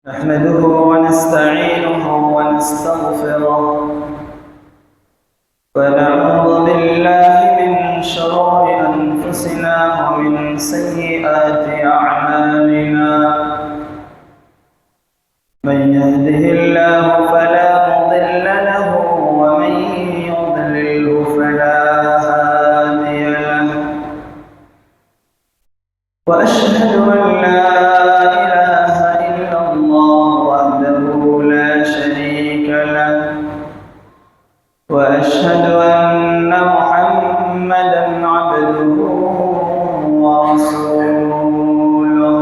نحمده ونستعينه ونستغفره ونعوذ بالله من شرور أنفسنا ومن سيئات أعمالنا. من يهده الله فلا مضل له ومن يضلله فلا هادي له. وأشهد أن لا إله إلا الله وحده لا شريك له، وأشهد أن محمدا عبده ورسوله.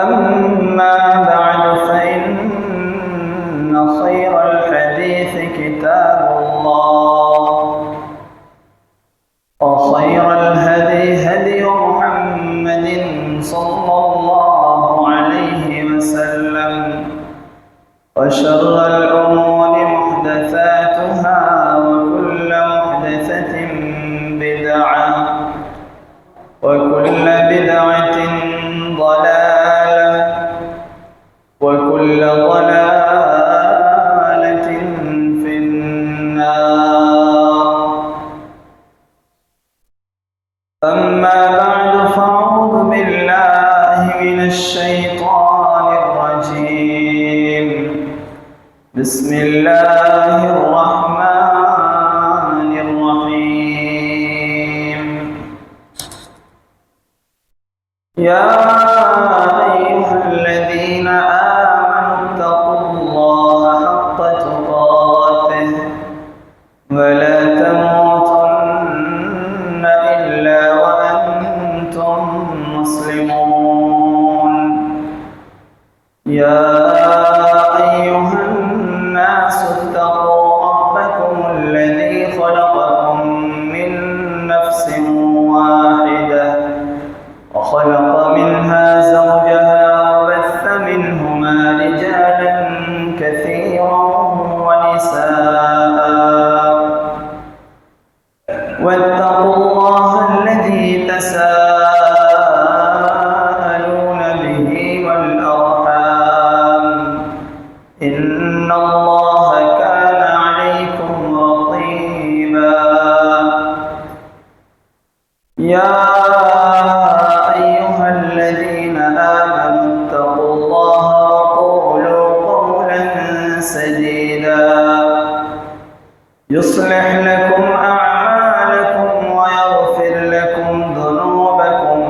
أما بعد فإن خير الحديث كتاب الله، وخير الهدي هدي محمد صلى الله عليه وسلم، وشر الأمور محدثاتها وكل محدثة بدعة وكل بدعة ضلالة وكل ضلالة في النار. أما بعد فأعوذ بالله من الشيطان الرجيم. بسم الله الرحمن الرحيم. يا أيها الذين آمنوا اتقوا الله حق تقاته ولا تموتن إلا وأنتم مسلمون. يا أيها الناس اتقوا ربكم الذي خلقكم من نفس واحدة وخلق منها زوجها وبث منهما رجالا كثيرا ونساء. واتقوا الله الذي تساءلون به والأرحام، إن الله كان عليكم رقيبا. يا أيها الذين آمنوا اتقوا الله وقولوا قولا سديدا يصلح لكم أعمالكم ويغفر لكم ذنوبكم،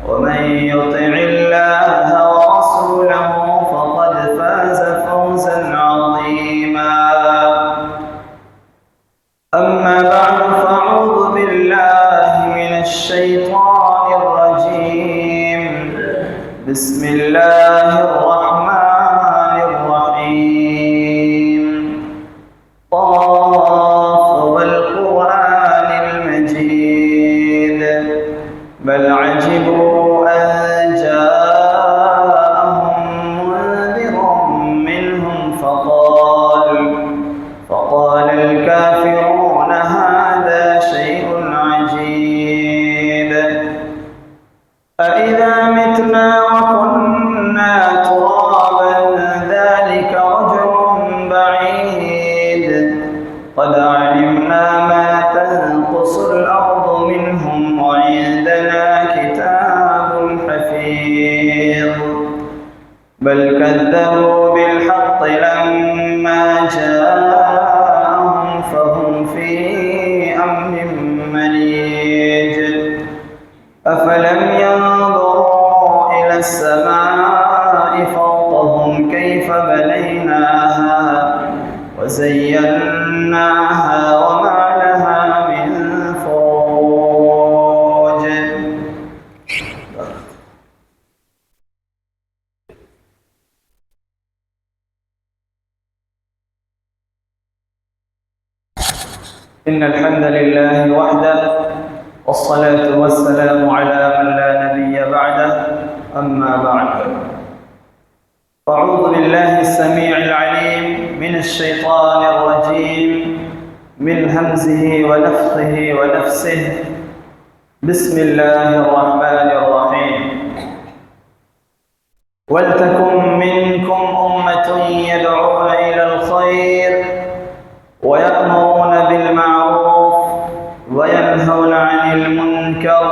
ومن يطع الله ورسوله فقد فاز فوزا عظيما. أما بعد فأعوذ بالله من الشيطان الرجيم. بسم الله الرحمن الرحيم. طاف والقرآن المجيد بل عجبوا أن جاءهم منذر منهم فقال الكافرون هذا شيء عجيب. أإذا متنا وكنا ترابا ذلك رجل بعيد. قد علمنا ما تنقص الأرض منهم وعندنا كتاب حفيظ. بل كذبوا بالحق لما جاءهم فهم في أمر مريج. أفلم ينظروا إلى السماء فوقهم كيف بنيناها وزيناها وما لها من فروج. إن الحمد لله وحده والصلاة والسلام على من لا نبي بعده. أما بعد فأعوذ بالله السميع العليم من الشيطان الرجيم من همزه ونفخه ونفسه. بسم الله الرحمن الرحيم. ولتكن منكم أمة يدعون إلى الخير ويأمرون بالمعروف وينهون عن المنكر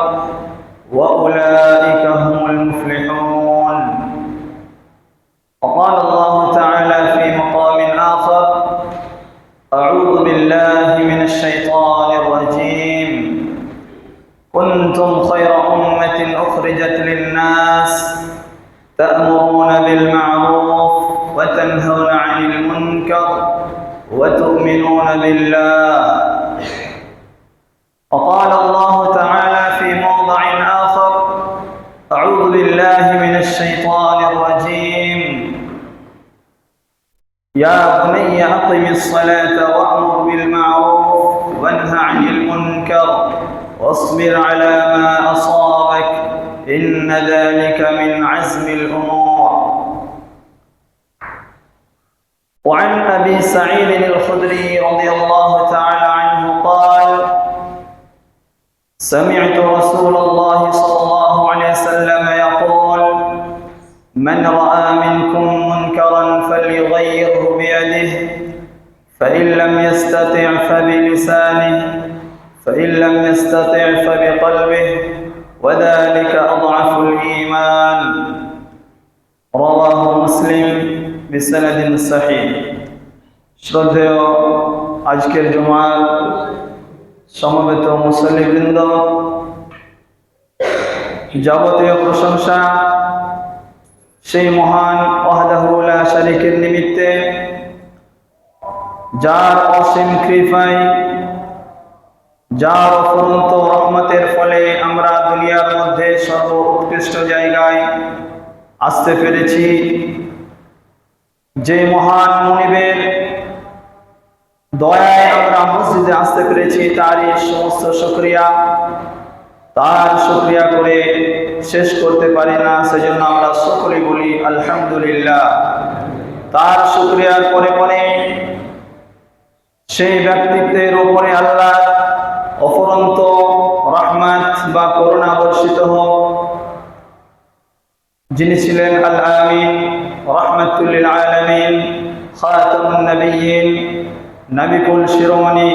وأولئك هم المفلحون. وقال الله تعالى في مقام آخر: أعوذ بالله من الشيطان الرجيم كنتم خير أمة أخرجت للناس تأمرون بالمعروف وتنهون عن المنكر وتؤمنون بالله. وقال الله تعالى في موضع آخر: أعوذ بالله من الشيطان الرجيم يا بني أقم الصلاة وأمر بالمعروف وانه عن المنكر واصبر على ما أصابك إن ذلك من عزم الأمور. وعن أبي سعيد الخدري رضي الله تعالى عنه قال: سمعت رسول الله صلى الله عليه وسلم يقول: من رأى منكم منكرا فليغيره بيده فإن لم يستطع فبلسانه فإن لم يستطع فبقلبه وذلك أضعف الإيمان. رواه مسلم بسند صحيح. শ্রদ্ধেয় আজকের জুমার সমবেত মুসল্লিবৃন্দ, যাবতীয় প্রশংসা সেই মহান ওয়াহদাহু লা শারীকের নিমিত্তে, যার অসীম কৃপায়, যার অফুরন্ত রহমতের ফলে আমরা দুনিয়ার মধ্যে সর্বোৎকৃষ্ট জায়গায় আসতে পেরেছি। যে মহান মুনিবের দয়ায় আমরা মসজিদে আসতে পেরেছি, তারই সমস্ত শুকরিয়া। তার শুকরিয়া করে শেষ করতে পারি না, সেজন্য আমরা সকলেই বলি আলহামদুলিল্লাহ। তার শুকরিয়ার পরে পরে সেই ব্যক্তিত্বের উপরে আল্লাহ অফুরন্ত রহমত বা করুণা বর্ষিত হোক, যিনি ছিলেন আল আমিন রাহমাতুল লিল আলামিন, খাতামুন নবিয়্যিন, নবিকুল শিরোমণি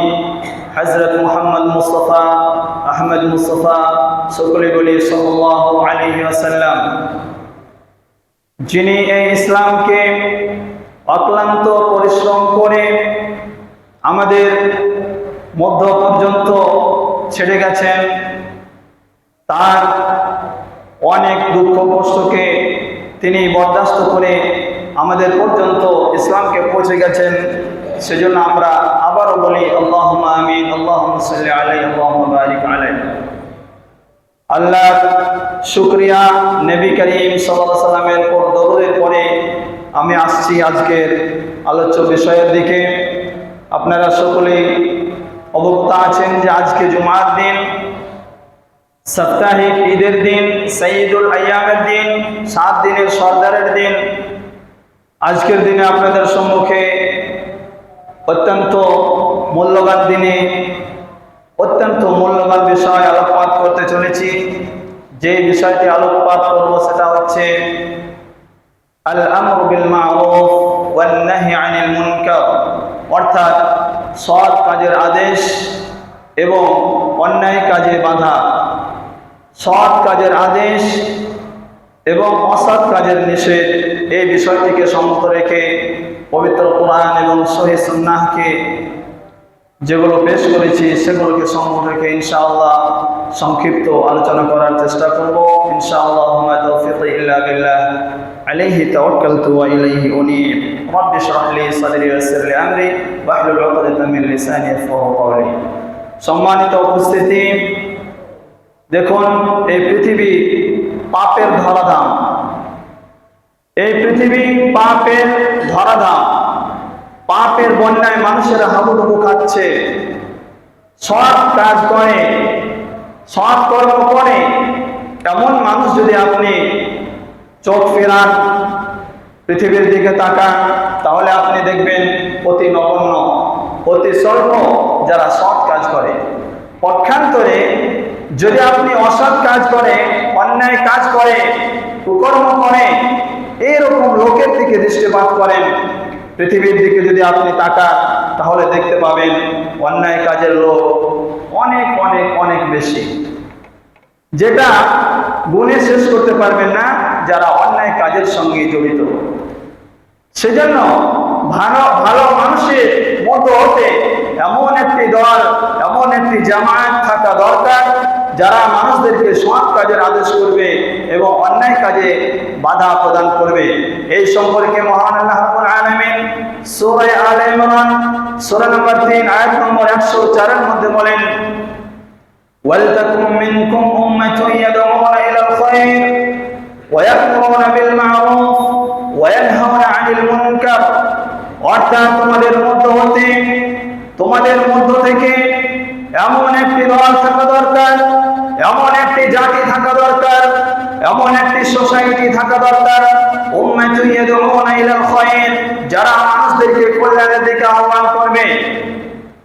হযরত মুহাম্মদ মুস্তাফা আহমদ মুস্তাফা সকলে বলি সাল্লাল্লাহু আলাইহি ওয়াসাল্লাম, যিনি এই ইসলামকে অক্লান্ত পরিশ্রম করে আমাদের মধ্য পর্যন্ত ছেড়ে গেছেন। তার অনেক দুঃখ কষ্টকে তিনি বরদাস্ত করে আমাদের পর্যন্ত ইসলামকে পৌঁছে গেছেন। সেজন্য আমরা আবারও বলি আল্লাহুম্মা আমিন, আল্লাহুম্মা সাল্লি আলাইহি, আল্লাহুম্মা বারিক আলাইহি। আল্লাহ শুকরিয়া, নবী করিম সাল্লাল্লাহু আলাইহি সাল্লামের পর দরুদের পরে আমি আসছি আজকের আলোচ্য বিষয়ের দিকে। আপনারা সকলেই অবগত আছেন যে আজকে জুমার দিন, সাপ্তাহিক ঈদের দিন, সঈদুল আইয়ামের দিন, 7 দিনের সর্দারের দিন। আজকের দিনে আপনাদের সম্মুখে অত্যন্ত মূল্যবান দিনে অত্যন্ত মূল্যবান বিষয় আলোকপাত করতে চলেছি। যে বিষয়টি আলোকপাত করব সেটা হচ্ছে আল আমরু বিল মারুফ ওয়ান নাহি আনিল মুনকার, অর্থাৎ সৎ কাজের আদেশ এবং অন্যায় কাজে বাধা। সৎ কাজের আদেশ এবং অসৎ কাজের নিষেধ, এই বিষয়টিকে সম্মত রেখে পবিত্র কোরআন এবং সহিহ সুন্নাহকে যেগুলো পেশ করেছি সেগুলোকে সম্মত রেখে ইনশাআল্লাহ সংক্ষিপ্ত আলোচনা করার চেষ্টা করব ইনশাআল্লাহ। মা তাওফীকি ইল্লা বিল্লাহ, আলাইহি তাওয়াক্কালতু ওয়া ইলাইহি উনীব। রাব্বি ইশরাহ লি সাদরি ওয়া ইয়াসসির লি আমরি ওয়াহলুল উকদাতাম মিন লিসানি ইয়াফকাহু কওলি। সম্মানিত উপস্থিতি, দেখুন, এই পৃথিবী পাপের ধরাধাম। এই পৃথিবী পাপের ধরাধাম। পাপের বন্যায় মানুষেরা হাবুডুবু খাচ্ছে। সৎ কাজ করে, সৎ কর্ম করে এমন মানুষ যদি আপনি চোখ ফেরান, পৃথিবীর দিকে তাকান, তাহলে আপনি দেখবেন অতি নগণ্য, অতি স্বল্প যারা সৎ কাজ করে। পক্ষান্তরে যদি আপনি অসৎ কাজ করে, অন্যায় কাজ করে, কুকর্ম করে, দৃষ্টিপাত করেন, পৃথিবীর দিকে যদি আপনি তাকান, তাহলে দেখতে পাবেন অন্যায় কাজের লোক অনেক অনেক অনেক বেশি, যেটা গুণে শেষ করতে পারবেন না যারা অন্যায় কাজের সঙ্গে জড়িত। সেজন্য ভালো ভালো মানুষের মতো হতে এমন একটি দল, এমন একটি জামায়াত থাকা দরকার, যারা মানুষদেরকে সৎ কাজের আদেশ করবে এবং অন্যায় কাজে বাধা প্রদান করবে। এই সম্পর্কে মহান আল্লাহ রাব্বুল আলামিন সূরা আলে ইমরান সূরা নম্বর 3 আয়াত নম্বর 104 এর মধ্যে বলেন, ওয়ালতাকুম মিনকুম উম্মাতুন ইয়াদউনা ইলাল খায়র ওয়া ইয়া'মুরুনা বিল মা'রুফ ওয়া ইয়ানহাউনা 'আনিল মুনকার। অর্থাৎ তোমাদের মধ্য থেকে এমন একটি দল থাকা দরকার, এমন একটি জাতি থাকা দরকার, এমন একটি সোসাইটি থাকা দরকার, উম্মাতুন ইয়াদউনা ইলাল খায়র, যারা মানুষদেরকে কল্যাণের দিকে আহ্বান করবে,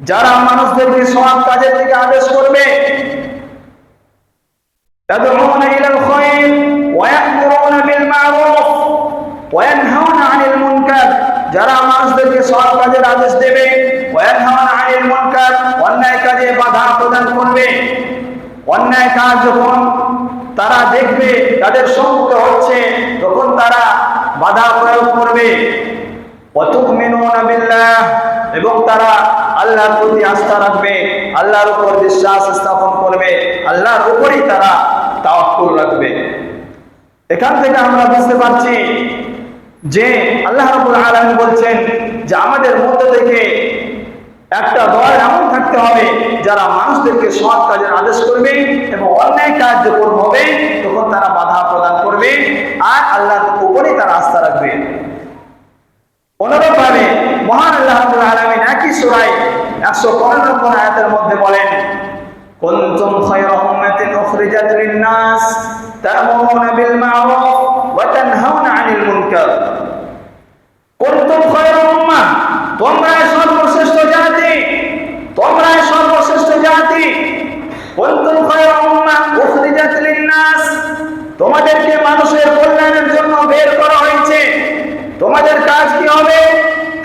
যারা মানুষদেরকে সৎ কাজের দিকে আদেশ করবে। ইয়াদউনা ইলাল খায়র ওয়া ইয়া'মুরুনা বিল মা'রুফ ওয়া ইয়ানহাউনা 'আনিল মুনকার, যারা মানুষদেরকে সৎ কাজের আদেশ দেবে, ওয়া ইয়ানহাউনা 'আনিল মুনকার, অন্যায় কাজে বাধা প্রদান করবে। অন্যায় কাজ যখন তারা দেখবে তাদের সম্মুখে হচ্ছে, তখন তারা বাধা প্রয়োগ করবে। ওয়া তু'মিনুনা বিল্লাহ, এবং তারা আল্লাহর প্রতি আস্থা রাখবে, আল্লাহর উপর বিশ্বাস স্থাপন করবে, আল্লাহর উপরই তারা তাওয়াক্কুল রাখবে। এখান থেকে আমরা বুঝতে পারছি যে আল্লাহ রাব্বুল আলামিন বলছেন যে আমাদের মধ্য থেকে একটা দল এমন থাকতে হবে যারা মানুষদেরকে সৎ কাজের আদেশ করবে এবং অন্যায় কাজ যখন হবে তখন তারা বাধা প্রদান করবে আর আল্লাহর উপরই তারা আস্থা রাখবে। অনুরূপভাবে মহান আল্লাহ রাব্বুল আলামিন একই সূরায় 115 নম্বর আয়াতের মধ্যে বলেন, কুনতুম খায়রা উম্মাতিন উখরিজাত লিন-নাস তা'মুরুনা বিল মা'রুফ ওয়া তানহাউনা 'আনিল মুনকার। কুনতুম খায়রা উম্মাহ, তোমরাই সর্বশ্রেষ্ঠ জাতি, তোমরাই সর্বশ্রেষ্ঠ জাতি। কুনতুম খায়রা উম্মাহ উখরিজাত লিন-নাস, তোমাদেরকে মানুষের কল্যাণের জন্য বের করা হয়েছে। তোমাদের কাজ কি হবে?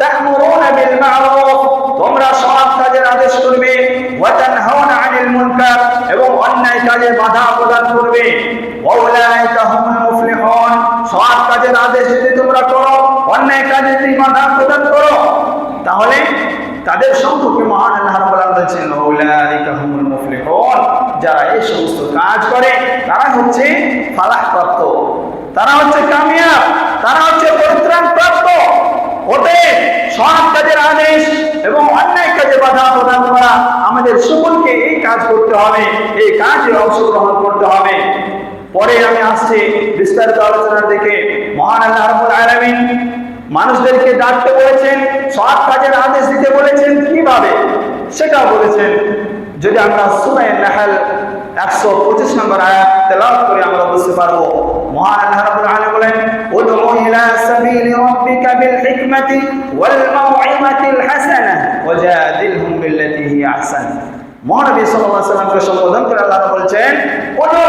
তা'মুরুনা বিল মা'রুফ, তোমরা সৎ কাজের আদেশ করবে, ওয়া তানহাউনা 'আনিল মুনকার, এবং অন্যায় কাজে বাধা প্রদান করবে। ওয়া উলাইকা হুমুল মুফলিহুন, সৎ কাজের আদেশ যদি তোমরা করো, অন্যায় কাজে যদি বাধা প্রদান করো, তাহলে তাদের সম্পর্কে মহান আল্লাহ রাব্বুল আলামিন বলেছেন, ওয়া উলাইকা হুমুল মুফলিহুন, যারা এই সমস্ত কাজ করে তারা হচ্ছে ফালাহ প্রাপ্ত, তারা হচ্ছে কামিয়াব, তারা হচ্ছে পরিত্রাণ প্রাপ্ত। ওতে সৎ কাজের আদেশ এবং অন্যায় কাজে বাধা প্রদান করা, আমাদের সকলকে এই কাজ করতে হবে, এই কাজে অংশগ্রহণ করতে হবে। পরে আমি আসছি বিস্তারিত আলোচনার দিকে। মহান আল্লাহ রাব্বুল আলামিন মানুষদেরকে ডাকতে বলেছেন, সৎ কাজের আদেশ দিতে বলেছেন, কিভাবে সেটা বলেছেন। যদি আমরা সূরা নাহল 125 নম্বর আয়াত তেলাওয়াত করে আমরা বুঝতে পারবো। মহান আল্লাহ রাব্বুল আলামিন বলেন, উদউ ইলা সাবিলি রাব্বিকা বিল হিকমাতি ওয়াল মাউইযাতিল হাসানাহ ওয়াজাদিলহুম বিল্লাতী হিয়া আহসান। মহানবী সাল্লাল্লাহু আলাইহি ওয়াসাল্লামকে সম্বোধন করে আল্লাহ বলছেন, উদউ,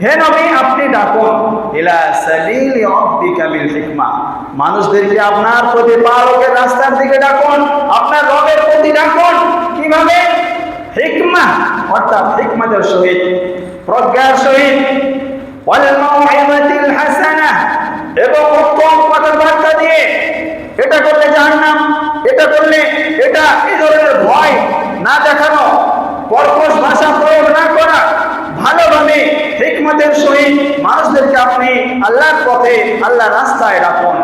হে নবী আপনি ডাকুন, ইলা সাবিলি রাব্বিকা বিল হিকমা, মানুষদেরকে আপনার প্রতিপালকের রাস্তার দিকে ডাকুন, আপনার রবের প্রতি ডাকুন। কিভাবে? হিকমা, অর্থাৎ হিকমতের সহিত, প্রজ্ঞার সহিত, ওয়াল মাউইযাতিল হাসানাহ, এবং উত্তম কথাবার্তা দিয়ে। এটা করলে জাহান্নাম, এটা করলে এটা, এই ধরনের ভয় না দেখানো, কর্কশ ভাষা প্রয়োগ না করা, ভালোভাবে হিকমতের সহিত মানুষদেরকে আপনি আল্লাহর পথে, আল্লাহর রাস্তায় রাখুন।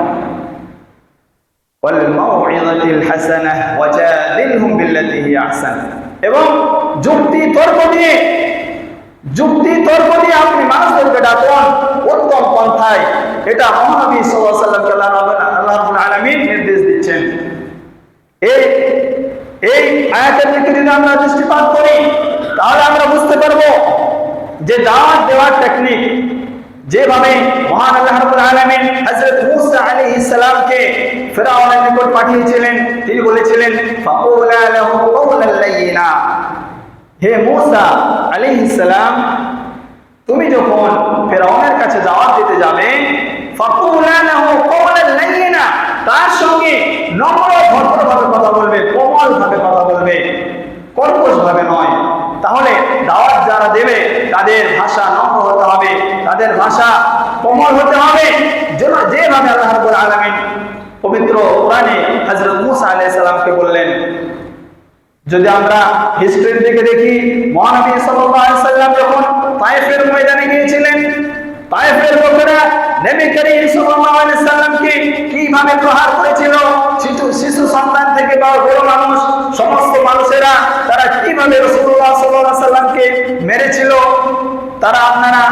ওয়াল মাউইযাতিল হাসানাহ ওয়াজাদিলহুম বিল্লাতী হিয়া আহসান, এবং যুক্তি তর্ক দিয়ে আপনি মানুষদেরকে ডাকুন উত্তম পন্থায়। এটা মহানবী সাল্লাল্লাহু আলাইহি ওয়াসাল্লামকে আল্লাহ রাব্বুল আলামিন নির্দেশ দিচ্ছেন। এই আয়াতের দিকে যদি আমরা দৃষ্টিপাত করি, তাহলে আমরা বুঝতে পারবো যে দাওয়াত দেওয়ার টেকনিক, যেভাবে মহান আল্লাহ রাব্বুল আলামিন হযরত মূসা আলাইহিস সালামকে ফিরআউনের নিকট পাঠিয়েছিলেন, তিনি বলেছিলেন, ফাকুলা লাহু কওলাল লাইয়িনা, হে মূসা আলাইহিস সালাম, তুমি যখন ফিরআউনের কাছে দাওয়াত দিতে যাবে, ফাকুলা লাহু কওলাল লাইয়িনা, তার সঙ্গে নম্র ভদ্রভাবে কথা বলবে, কোমল ভাবে কথা বলবে, কর্কশ ভাবে নয়। তাহলে দাওয়াত যারা দেবে তাদের ভাষা নম্র হতে হবে, তাদের ভাষা কোমল হতে হবে, যেভাবে আল্লাহ রাব্বুল আলামিন পবিত্র কোরআনে হযরত মুসা আলাইহিস সালামকে বললেন। যদি আমরা হিস্ট্রির দিকে দেখি, মহানবী সাল্লাল্লাহু আলাইহি সাল্লাম যখন তায়েফের ময়দানে গিয়েছিলেন, তায়েফের লোকেরা নবী করিম সাল্লাল্লাহু আলাইহি সাল্লামকে কিভাবে প্রহার করেছিল, শিশু সন্তান থেকে বড় মানুষ সমস্ত মানুষেরা তারা কিভাবে রাসূলুল্লাহ সাল্লাল্লাহু আলাইহি সাল্লামকে মেরেছিল, আপনারা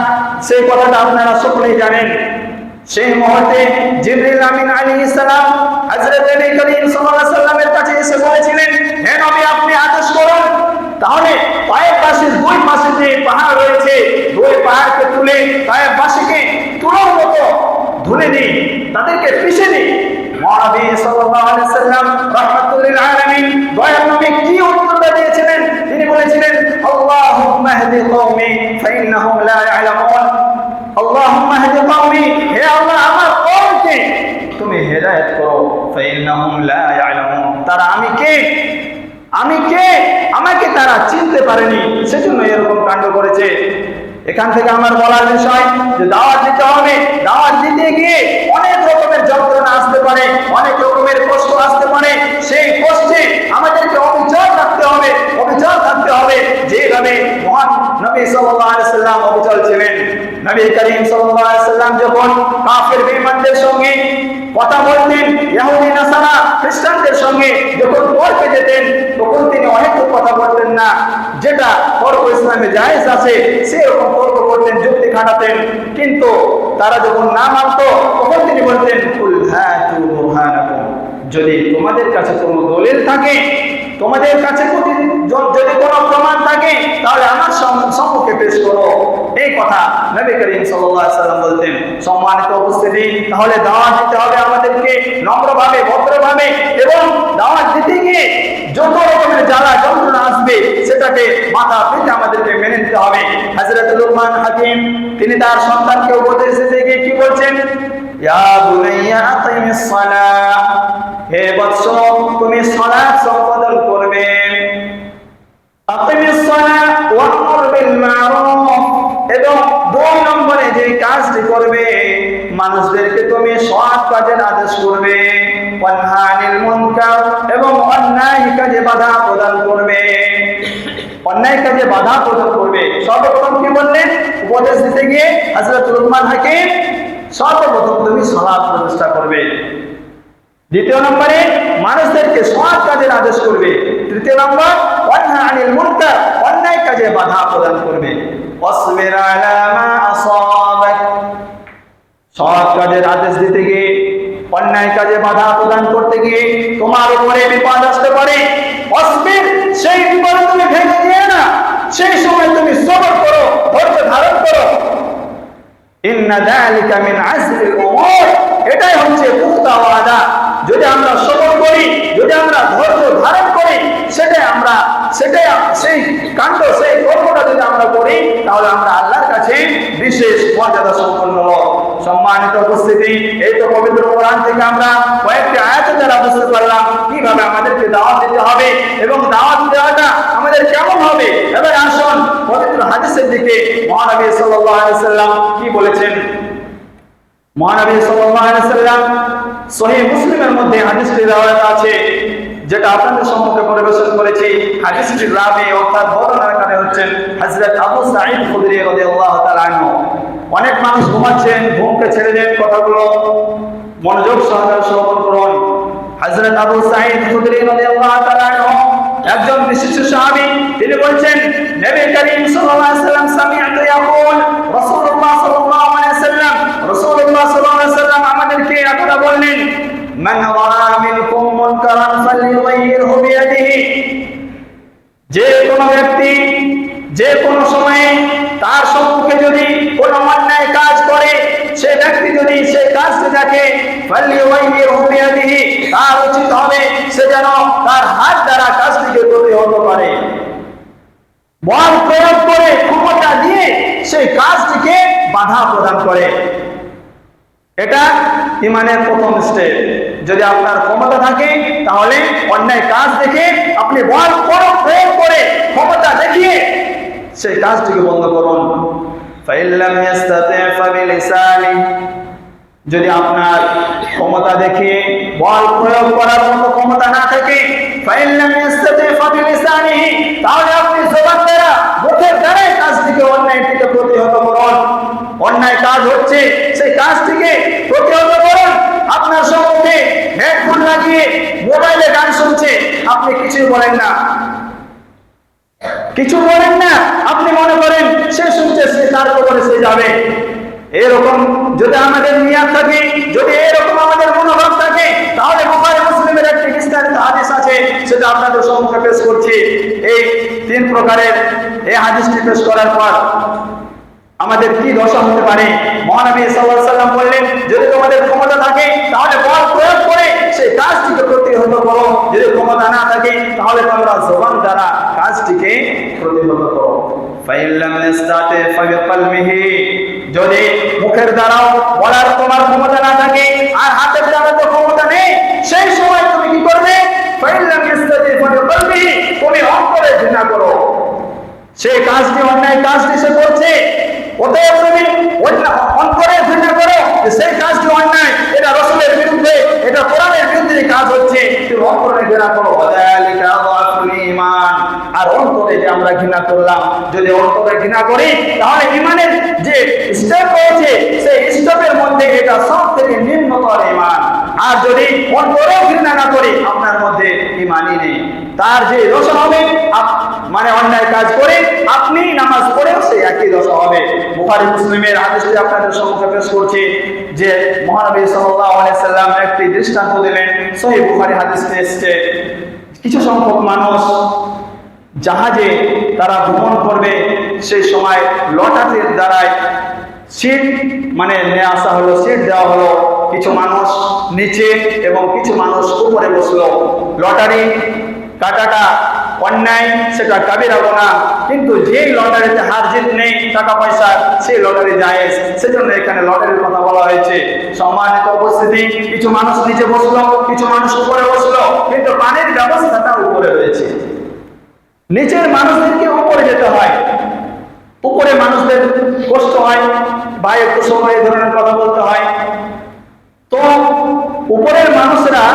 সেই কথাটা আপনারা সকলেই জানেন। সেই মুহূর্তে জিবরিল আমিন আলাইহিস সালাম হযরত নবী করিম সাল্লাল্লাহু আলাইহি সাল্লামের কাছে এসে বলেছিলেন, হে নবী আপনি আদেশ করুন, তাহলে তায়েফবাসীর দুই পাশে যে পাহাড় রয়েছে, দুই পাহাড়কে তুলে তায়েফবাসীকে তুলোর মতো ধুলে দিই, তাদেরকে পিষে দিই। মহানবী সাল্লাল্লাহু আলাইহি সাল্লাম রাহমাতুল লিল আলামিন দয়ার নবী কি উত্তরটা দিয়েছিলেন? তিনি বলেছিলেন, আল্লাহুম্মা হদি কওমি ফাইন্নাহুম লা ইয়ালামুন। আল্লাহুম্মা হদি কওমি, হে আল্লাহ আমার কওমকে তুমি হেদায়েত করো, ফাইন্নাহুম লা ইয়ালামুন, তারা আমি কে আমাকে তারা চিনতে পারেনি, সেজন্য এরকম কাণ্ড করেছে। এখান থেকে আমার বলার বিষয় যে দাওয়াত দিতে হবে, দাওয়াত দিতে গিয়ে অনেক রকমের যন্ত্রণা আসতে পারে, অনেক রকমের কষ্ট আসতে পারে। সেই কষ্টে আমাদেরকে অবিচল থাকতে হবে, যেভাবে মহান নবী সাল্লাল্লাহু আলাইহি সাল্লাম অবিচল ছিলেন। নবী করিম সাল্লাল্লাহু আলাইহি সাল্লাম যখন কাফের বেঈমানদের সঙ্গে কথা বলতেন, ইহুদি নাসারা খ্রিস্টানদের সঙ্গে যখন তর্কে যেতেন, তখন তিনি অনেক কথা বলতেন না, যেটা তর্ক ইসলামে জায়েজ আছে সেরকম তর্ক করতেন, যুক্তি খাটাতেন। কিন্তু তারা যখন না মানত তখন তিনি বলতেন, কুল হাতু বুরহানাকুম, যদি তোমাদের কাছে কোনো দলিল থাকে, তোমাদের কাছে যদি কোনো প্রমাণ থাকে, তাহলে আমার সম্মুখে পেশ করো। এই কথা নবী করিম সাল্লাল্লাহু আলাইহি সাল্লাম বলতেন। সম্মানিত উপস্থিতি, তাহলে দাওয়াত দিতে হবে আমাদেরকে নম্রভাবে, ভদ্রভাবে, এবং দাওয়াত দিতে গিয়ে যত রকমের জ্বালা যন্ত্রণা আসবে সেটাকে মাথা পেতে আমাদেরকে মেনে নিতে হবে। হযরত লুকমান হাকিম তিনি তার সন্তানকে উপদেশ দিতে গিয়ে কি বলছেন? ইয়া বুনাইয়া আকিমিস সালাহ, হে বৎস তুমি সালাত সম্পাদন করবে। আকিমিস সালাহ ওয়া'মুর বিল মা'রুফ, এবং 2 নম্বরে যে কাজটি করবে, মানুষদেরকে তুমি সৎ কাজের আদেশ করবে। ওয়ানহা আনিল মুনকার, এবং অন্যায় কাজে বাধা প্রদান করবে। অন্যায় কাজে বাধা প্রদান করবে। সর্বপ্রথম কি বললেন উপদেশ দিতে গিয়ে হযরত লুকমান হাকিম? সর্বপ্রথম তুমি সালাত প্রতিষ্ঠা করবে। দ্বিতীয় নম্বরে মানুষদেরকে সৎ কাজের আদেশ করবে। তৃতীয় নম্বর ওয়ানহা আনিল মুনকার, অন্যায় কাজে বাধা প্রদান করবে। ওয়াসবির আলা মা আসাবাক, সৎ কাজের আদেশ দিতে গিয়ে, অন্যায় কাজে বাধা প্রদান করতে গিয়ে তোমার উপরে বিপদ আসতে পারে। ওয়াসবির, সেই বিপদে তুমি ভেঙে যেও না, সেই সময় তুমি সবর করো, ধৈর্য ধারণ করো। ইন্না যালিকা মিন আজমিল উমুর, এটাই হচ্ছে পুখতা ওয়াদা। যদি আমরা সবর করি, যদি আমরা ধৈর্য ধারণ করি, সেই কাণ্ড, সেই কর্মটা যদি আমরা করি, তাহলে আমরা আল্লাহর কাছে বিশেষ মর্যাদা সম্পন্ন হব। সম্মানিত উপস্থিতি, এই তো পবিত্র কোরআন থেকে আমরা কয়েকটি আয়াত দ্বারা বুঝতে পারলাম কিভাবে আমাদেরকে দাওয়াত দিতে হবে এবং দাওয়াত দেওয়াটা আমাদের কেমন হবে। এবার আসুন পবিত্র হাদিসের দিকে। মহানবী সাল্লাল্লাহু আলাইহি সাল্লাম কি বলেছেন? মহানবী সাল্লাল্লাহু আলাইহি সাল্লাম সহিহ মুসলিমের মধ্যে হাদিসটি রওয়ায়াত আছে, যেটা আপনাদের সম্মুখে পরিবেশন করেছি। হাদিসটির রাবি অর্থাৎ বর্ণনাকারী হচ্ছেন হযরত আবু সাঈদ খুদরি রাদিয়াল্লাহু তাআলা আনহু। অনেক মানুষ ঘুমাচ্ছেন, ঘুমকে ছেড়ে দেন, কথাগুলো মনোযোগ সহকারে শ্রবণ করুন। হযরত আবু সাঈদ খুদরি রাদিয়াল্লাহু তাআলা আনহু একজন বিশিষ্ট সাহাবী, তিনি বলছেন, নবী করিম সাল্লাল্লাহু আলাইহি সাল্লাম সামিআতু ইয়াকুল, রাসূলুল্লাহ সাল্লাল্লাহু আলাইহি সাল্লাম আমাদেরকে একথা বললেন, মান রাআ মিনকুম মুনকারান ফালইয়ুগাইয়িরহু বিয়াদিহি, যে কোনো ব্যক্তি যে কোনো সময়ে তার সম্মুখে যদি কোনো অন্যায় কাজ করে, সে ব্যক্তি যদি সেই কাজটি দেখে, ফালইয়ুগাইয়িরহু বিয়াদিহি, তার উচিত হবে সে যেন তার হাত দ্বারা কাজটিকে প্রতিহত করে, বল প্রয়োগ করে, ক্ষমতা দিয়ে সেই কাজটিকে বাধা প্রদান করে। এটা ইমানের প্রথম স্টেপ। যদি আপনার ক্ষমতা থাকে তাহলে অন্যায় কাজ দেখে আপনি বল প্রয়োগ করে ক্ষমতা দেখিয়ে সেই কাজটিকে বন্ধ করুন। ফাইল্লাম ইয়াস্তাতি ফাবিলিসানি, যদি আপনার ক্ষমতা দেখিয়ে বল প্রয়োগ করার মতো ক্ষমতা না থাকে, ফাইল্লাম ইয়াস্তাতি ফাবিলিসানি, তাহলে আপনি জবান দ্বারা মুখের দ্বারাই কাজটিকে অন্যায়টিকে প্রতিহত করুন। অন্যায় কাজ হচ্ছে সেই কাজটিকে প্রতিহত করুন। আপনার সম্মুখে হেডফোন লাগিয়ে মোবাইলে গান শুনছে, আপনি কিছুই বলেন না, কিছু বলেন না, আপনি মনে করেন সে শুনছে, সে তার খবরে সে যাবে। এরকম যদি আমাদের নিয়ত থাকে, যদি এরকম আমাদের মনোভাব থাকে, তাহলে বুখারী মুসলিমের একটি বিস্তারিত হাদিস আছে, সেটা আপনাদের সম্মুখে পেশ করছি। এই 3 প্রকারের এই হাদিসটি পেশ করার পর আমাদের কি দশা হতে পারে। মহানবী সাল্লাল্লাহু আলাইহি সাল্লাম বললেন, যদি তোমাদের ক্ষমতা থাকে তাহলে বল প্রয়োগ করে সেই কাজটিকে প্রতিহত করো, যদি ক্ষমতা না থাকে তাহলে তোমরা জবান দ্বারা কাজটিকে প্রতিহত করো। ফাইল্লাম ইয়াস্তাতি ফাবিকলবিহি, যদি মুখের দ্বারাও বলার তোমার ক্ষমতা না থাকে আর হাতের দ্বারা তো ক্ষমতা নেই, সেই সময় তুমি কি করবে? ফাইল্লাম ইয়াস্তাতি ফাবিকলবিহি, তুমি অন্তরে ঘৃণা করো সেই কাজটি, অন্যায় কাজটি সে করছে, অতএব তুমি অন্তরে ঘৃণা করো সেই কাজটি অন্যায়, এটা রাসূলের বিরুদ্ধে, এটা কোরআনের বিরুদ্ধে কাজ হচ্ছে, তুমি অন্তরে ঘৃণা করো। ওয়াযালিকা আযাফুল ঈমান, আর অন্তরে যে আমরা ঘৃণা করলাম, যদি অন্তরে ঘৃণা করি তাহলে ঈমানের যে স্টেপ রয়েছে সেই স্টেপের মধ্যে এটা সবথেকে নিম্নতর ঈমান। আর যদি অন্তরে ঘৃণা না করি, আপনার মধ্যে ঈমানই নেই। তার যে দশা হবে, মানে অন্যায় কাজ করে আপনি নামাজ পড়েও সেই একই দশা হবে। বুখারী মুসলিমের হাদিসটি আপনাদের সম্মুখে পেশ করছি যে মহানবী সাল্লাল্লাহু আলাইহি সাল্লাম একটি দৃষ্টান্ত দিলেন। সহিহ বুখারী হাদিসে এসেছে, কিছু সংখ্যক মানুষ জাহাজে তারা ভ্রমণ করবে, সেই সময় লটারির দ্বারায় সিট মানে নিয়ে আসা হলো, সিট দেওয়া হলো, কিছু মানুষ নিচে এবং কিছু মানুষ উপরে বসলো। লটারি কাটাটা অন্যায়, সেটা কাবিরা গুনাহ, কিন্তু যে লটারিতে হার জিত নেই টাকা পয়সা, সেই লটারি জায়েজ, সেজন্য এখানে লটারির কথা বলা হয়েছে। সম্মানিত উপস্থিতি, কিছু মানুষ নিচে বসলো, কিছু মানুষ উপরে বসলো, কিন্তু পানির ব্যবস্থাটা উপরে রয়েছে। নিচের মানুষদেরকে উপরে যেতে হয়, উপরে মানুষদের কষ্ট হয় বা একটু সময় এই ধরনের কথা বলতে হয়। তো উপরের মানুষরা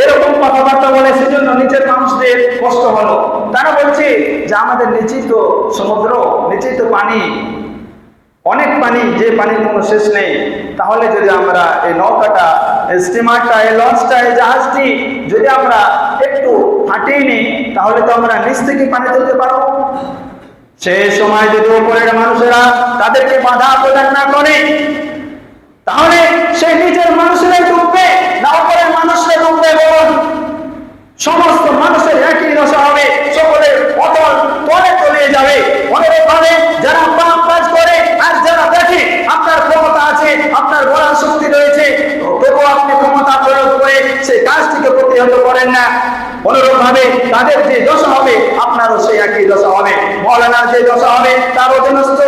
এরকম কথাবার্তা বলে, সেজন্য নিচের মানুষদের কষ্ট হলো। তারা বলছে যে আমাদের নিচেই তো সমুদ্র, নিচেই তো পানি, অনেক পানি, যে পানির কোনো শেষ নেই। তাহলে যদি আমরা এই নৌকাটা, এই স্টিমারটা, এই লঞ্চটা, এই জাহাজটি যদি আমরা একটু হাঁটিয়ে নিই, তাহলে তো আমরা নিচ থেকে পানি তুলতে পারবো। সেই সময় যদি উপরের মানুষেরা তাদেরকে বাধা প্রদান না করে, তাহলে সেই নিচের মানুষেরাই ডুববে না উপরের মানুষরা ডুববে? বলুন, সমস্ত মানুষের একই দশা হবে, সকলের অতল তলে তলিয়ে যাবে। অনুরূপভাবে যারা পাপ কাজ করে আর যারা দেখে আপনার ক্ষমতা আছে, আপনার বলার শক্তি রয়েছে, তবুও আপনি ক্ষমতা প্রয়োগ করে সেই কাজটিকে প্রতিহত করেন না, অনুরূপভাবে তাদের যে দশা হবে আপনারও সেই একই দশা হবে। মওলানার যে দশা হবে তার অধীনস্থ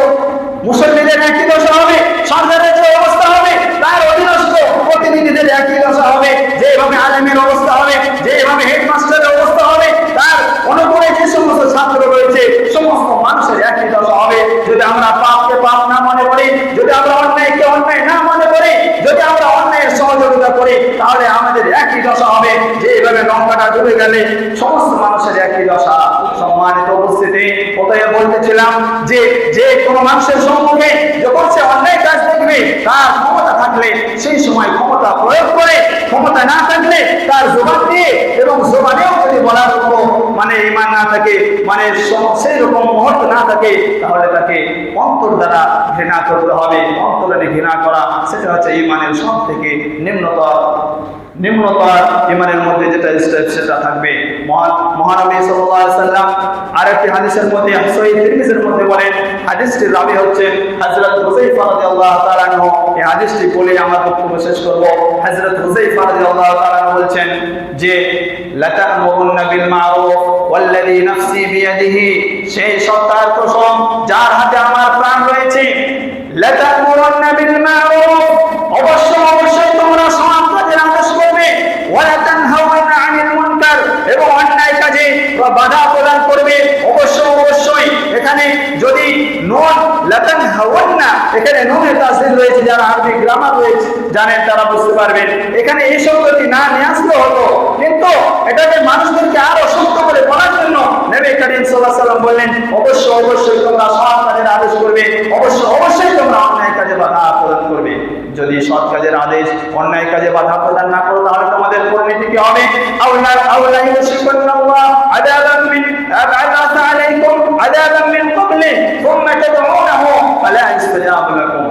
মুসল্লিদের একই দশা হবে, সরকারের যে অবস্থা হবে তার অধীনস্থ প্রতিনিধিদের একই দশা হবে। যেভাবে আলেমের অবস্থা হবে, যেভাবে হেডমাস্টারের অবস্থা হবে, তার অনুকূলে যে সমস্ত ছাত্র রয়েছে সমস্ত মানুষের একই দশা হবে। যদি আমরা পাপকে পাপ না মনে করি, যদি আমরা অন্যায়কে অন্যায় না মনে করি, যদি আমরা অন্যায়ের সহযোগিতা করি, তাহলে আমাদের একই দশা হবে। যেভাবে নৌকাটা ডুবে গেলে সমস্ত মানুষের একই দশা। সম্মানিত উপস্থিতি, কোথায় বলতেছিলাম যে যে কোনো মানুষের সম্মুখে যখন সে অন্যায় কাজ দেখবে, তার ক্ষমতা থাকলে সেই সময় ক্ষমতা প্রয়োগ করে, ক্ষমতা না থাকলে তার জবান দিয়ে এবং জবানেও যদি বলার কোনো মানে ঈমান না থাকে, মানে সেই রকম মুহূর্ত না থাকে, তাহলে তাকে অন্তর দ্বারা ঘৃণা করতে হবে। অন্তরে ঘৃণা করা, সেটা হচ্ছে ঈমানের সব থেকে নিম্নতর ঈমানের মধ্যে যেটা স্টেপ, সেটা থাকবে। মহানবী সাল্লাল্লাহু আলাইহি সাল্লাম আরেকটি হাদিসের মধ্যে, সহিহ তিরমিজির মধ্যে বলেন, হাদিসটির রাবী হচ্ছেন হযরত হুযায়ফা রাদিয়াল্লাহু তাআলা আনহু। এই হাদিসটি বলে আমার বক্তব্য শেষ করব। হযরত হুযায়ফা রাদিয়াল্লাহু তাআলা আনহু বলছেন যে লাতা'মুরুন্না বিল মা'রুফ ওয়াল্লাযী নাফসি বিয়াদিহি, সেই সত্তার কসম যার হাতে আমার প্রাণ রয়েছে, লাতা'মুরুন্না বিল মা'রুফ, অবশ্যই তোমরা এখানে নুনে তাসদিদ রয়েছে, যারা আরবি গ্রামার রয়েছে জানেন তারা বুঝতে পারবেন। এখানে এই শব্দটি না নিয়ে আসলে হতো, কিন্তু এটাকে মানুষদেরকে আরো শক্ত করে বলার জন্য নবী করিম সাল্লাল্লাহু আলাইহি ওয়াসাল্লাম বললেন, অবশ্যই তোমরা সৎ কাজের আদেশ করবে, অবশ্যই তোমরা অন্যায় কাজে বাধা প্রদান করবে। যদি সৎ কাজের আদেশ অন্যায় কাজে বাধা প্রদান না করো, তাহলে তোমাদের পরিণতি কি হবে? আউলা ইউশিকুল্লাহ আযাবান মিন আবাসা আলাইকুম আযাবান মিন ক্বাবলি সুম্মা তাদউনাহু ফালা ইসতাজাবু লাকুম।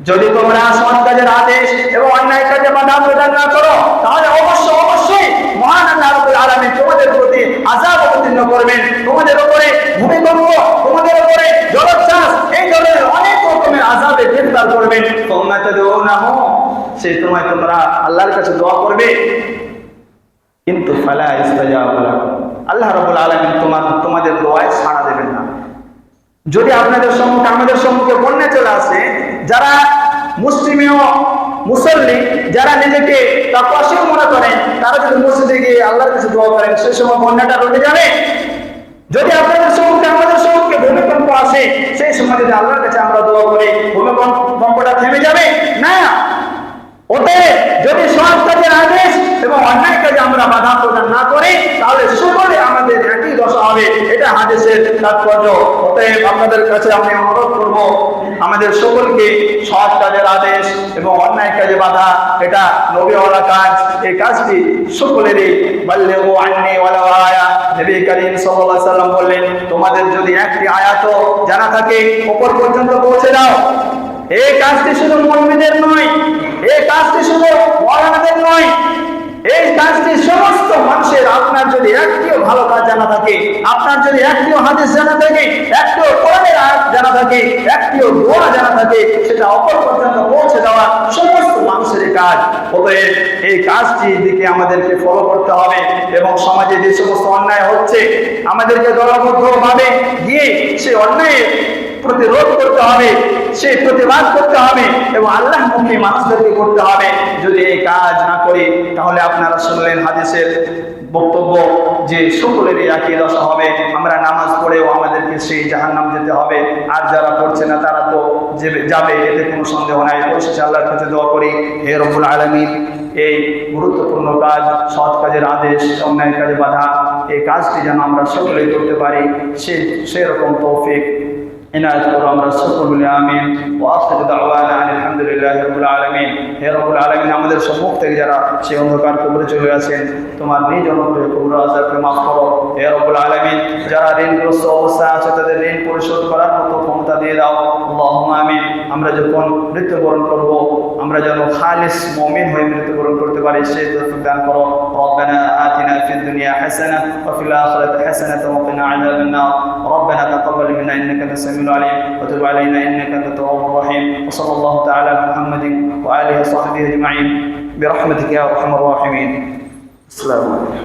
যদি তোমরা সৎ কাজের আদেশ এবং অন্যায় কাজে বাধা প্রদান না করো, তাহলে অবশ্যই মহান আল্লাহ রাব্বুল আলামিন তোমাদের প্রতি আযাব অবতীর্ণ করবেন। তোমাদের উপরে ভূমিকম্প, তোমাদের উপরে জলোচ্ছ্বাস, এই ধরনের অনেক রকমের আযাবে গ্রেফতার করবেন। তোমরা তাদউনাহু, সেই সময় তোমরা আল্লাহর কাছে দোয়া করবে, কিন্তু ফালা ইসতাজাবু লাকুম, আল্লাহ রাব্বুল আলামিন তোমাদের দোয়ায় সাড়া দেবেন না। যদি আপনাদের সম্মুখে আমাদের সম্মুখে বন্যা চলে আসে, যারা মুসলিমীয় মুসল্লি, যারা নিজেকে তাকওয়াশীল মনে করেন, তারা যদি মসজিদে গিয়ে আল্লাহর কাছে দোয়া করেন, সেই সময় বন্যাটা রুখে যাবে। যদি আপনাদের সম্মুখে আমাদের সম্মুখে ভূমিকম্প আসে, সেই সময় যদি আল্লাহর কাছে আমরা দোয়া করি, ভূমিকম্পটা থেমে যাবে না। অতএব যদি সৎ কাজের আদেশ এবং অন্যায় কাজে আমরা বাধা প্রদান না করি, তাহলে সকলে আমাদের একই দশা হবে। এটা হাদিসের তাৎপর্য। অতএব আপনাদের কাছে আমি অনুরোধ করব, আমাদের সকলকে সৎ কাজের আদেশ এবং অন্যায় কাজে বাধা, এটা নবীওয়ালা কাজ। এই কাজটি সকলেরই বাল্লিগু আন্নী ওয়ালাউ আয়া। নবী করিম সাল্লাল্লাহু আলাইহি ওয়াসাল্লাম বললেন, তোমাদের যদি একটি আয়াতও জানা থাকে, উপর পর্যন্ত পৌঁছে দাও। এই কাজটি শুধু মুমিনদের নয়, এই কাজটি শুধু মুমিনদের নয়, এই কাজটি সমস্ত মানুষের। আপনার যদি একটিও ভালো কাজ জানা থাকে, আপনার যদি একটিও হাদিস জানা থাকে, একটিও কোরআনের আয়াত জানা থাকে, একটিও দোয়া জানা থাকে, সেটা অপর পর্যন্ত পৌঁছে দেওয়া সমস্ত মানুষের কাজ। অতএব এই কাজটির দিকে আমাদেরকে ফলো করতে হবে এবং সমাজে যে সমস্ত অন্যায় হচ্ছে, আমাদেরকে দলবদ্ধভাবে গিয়ে সেই অন্যায়ের প্রতিরোধ করতে হবে, সেই প্রতিবাদ করতে হবে এবং আল্লাহমুখী মানুষদেরকে করতে হবে। যদি এই কাজ না করি, তাহলে আপনারা শুনলেন হাদিসের বক্তব্য যে সকলেরই একই দশা হবে। আমরা নামাজ পড়েও আমাদেরকে সেই জাহান্নাম যেতে হবে, আর যারা পড়ছে না তারা তো যাবে, এতে কোনো সন্দেহ নাই। অবশেষে আল্লাহর কাছে দোয়া করি, হে রব্বুল আলামিন, এই গুরুত্বপূর্ণ কাজ, সৎ কাজের আদেশ, অন্যায় কাজে বাধা, এই কাজটি যেন আমরা সকলেই করতে পারি, সেরকম তৌফিক ইনায়াত করো আমরা সকল বলি আমিন। ওয়া আখিরু দাওয়ানা আলহামদুলিল্লাহি রাব্বিল আলামিন। হে রব্বুল আলামিন, আমাদের সম্মুখ থেকে যারা সেই অন্ধকার কবরে চলে গেছেন, তোমার নিজ অনুগ্রহে কবর আযাবকে মাফ করো। হে রব্বুল আলামিন, যারা ঋণগ্রস্ত অবস্থায় আছে তাদের ঋণ পরিশোধ করার মতো ক্ষমতা দিয়ে দাও। আল্লাহুম্মা আমিন। আমরা যখন মৃত্যুবরণ করব, আমরা যেন খালিস মুমিন হয়ে মৃত্যুবরণ করতে পারি, সেই তৌফিক দান করো। রব্বানা আতিনা ফিদ দুনিয়া হাসানাহ ওয়া ফিল আখিরাতি হাসানাহ ওয়া কিনা আযাবান নার। রব্বানা তাকাব্বাল মিন্না ইন্নাকা আনতাস সামিউল আলিম ওয়া তুব আলাইনা ইন্নাকা আনতাত তাওয়াবুর রহিম। ওয়া সাল্লাল্লাহু তাআলা আলা মুহাম্মাদিন ওয়া আলিহি ওয়া সাহবিহি আজমাইন বিরহমাতিকা ইয়া আরহামার রাহিমিন। আসসালামু আলাইকুম।